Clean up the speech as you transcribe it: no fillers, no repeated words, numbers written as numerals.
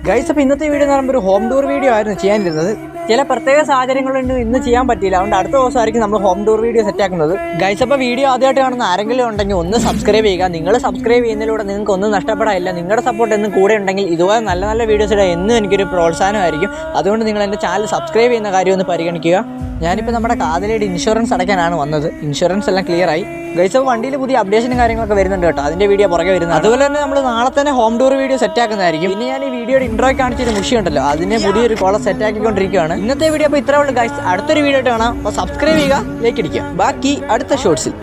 Guys, അപ്പോൾ ഇന്നത്തെ video എന്ന് പറയുമ്പോൾ ഒരു ഹോം ടൂർ വീഡിയോ ആയിരുന്നു ചെയ്യാനിരുന്നത്. ചില പ്രത്യേക സാഹചര്യങ്ങളുണ്ട് ഇന്ന് ചെയ്യാൻ പറ്റിയില്ല. അതുകൊണ്ട് അടുത്ത ദിവസമായിരിക്കും നമ്മൾ ഹോം ടൂർ വീഡിയോ സെറ്റ് ആക്കുന്നത്. ഗൈസ്, അപ്പോൾ വീഡിയോ ആദ്യമായിട്ട് കാണുന്ന ആരെങ്കിലും ഉണ്ടെങ്കിൽ ഒന്ന് സബ്സ്ക്രൈബ് ചെയ്യുക. നിങ്ങൾ സബ്സ്ക്രൈബ് ചെയ്യുന്നതിലൂടെ നിങ്ങൾക്ക് ഒന്നും നഷ്ടപ്പെടാനില്ല. നിങ്ങളുടെ സപ്പോർട്ട് എന്നും കൂടെ ഉണ്ടെങ്കിൽ ഇതുപോലെ നല്ല നല്ല വീഡിയോസ് ഇടാൻ എന്നും എനിക്കൊരു പ്രോത്സാഹനമായിരിക്കും. അതുകൊണ്ട് നിങ്ങൾ എൻ്റെ ചാനൽ സബ്സ്ക്രൈബ് ചെയ്യുന്ന കാര്യം ഒന്ന് പരിഗണിക്കുക. ഞാനിപ്പോൾ നമ്മുടെ കാതലയുടെ ഇൻഷുറൻസ് അടയ്ക്കാനാണ് വന്നത്. ഇൻഷുറൻസ് എല്ലാം ക്ലിയർ ആയി. ഗൈസ്, അപ്പോൾ വണ്ടിയിൽ പുതിയ അപ്ഡേഷനും കാര്യങ്ങളൊക്കെ വരുന്നുണ്ട് കേട്ടോ. അതിൻ്റെ വീഡിയോ പുറകെ വരുന്നത്. അതുപോലെ തന്നെ നമ്മൾ നാളെ തന്നെ ഹോം ടൂർ വീഡിയോ സെറ്റ് ആക്കുന്നതായിരിക്കും. പിന്നെ ഞാൻ ഈ വീഡിയോയുടെ ഇൻട്രോ കാണിച്ചൊരു മുഷിയുണ്ടല്ലോ, അതിനെ പുതിയൊരു കോളർ സെറ്റ് ആക്കിക്കൊണ്ടിരിക്കുകയാണ്. ഇന്നത്തെ വീഡിയോ അപ്പോൾ ഇത്രേ ഉള്ളൂ ഗൈസ്. അടുത്തൊരു വീഡിയോ ആയിട്ട് കാണാം. അപ്പോൾ സബ്സ്ക്രൈബ് ചെയ്യുക, ലൈക്ക് അടിക്കുക. ബാക്കി അടുത്ത ഷോർട്സിൽ.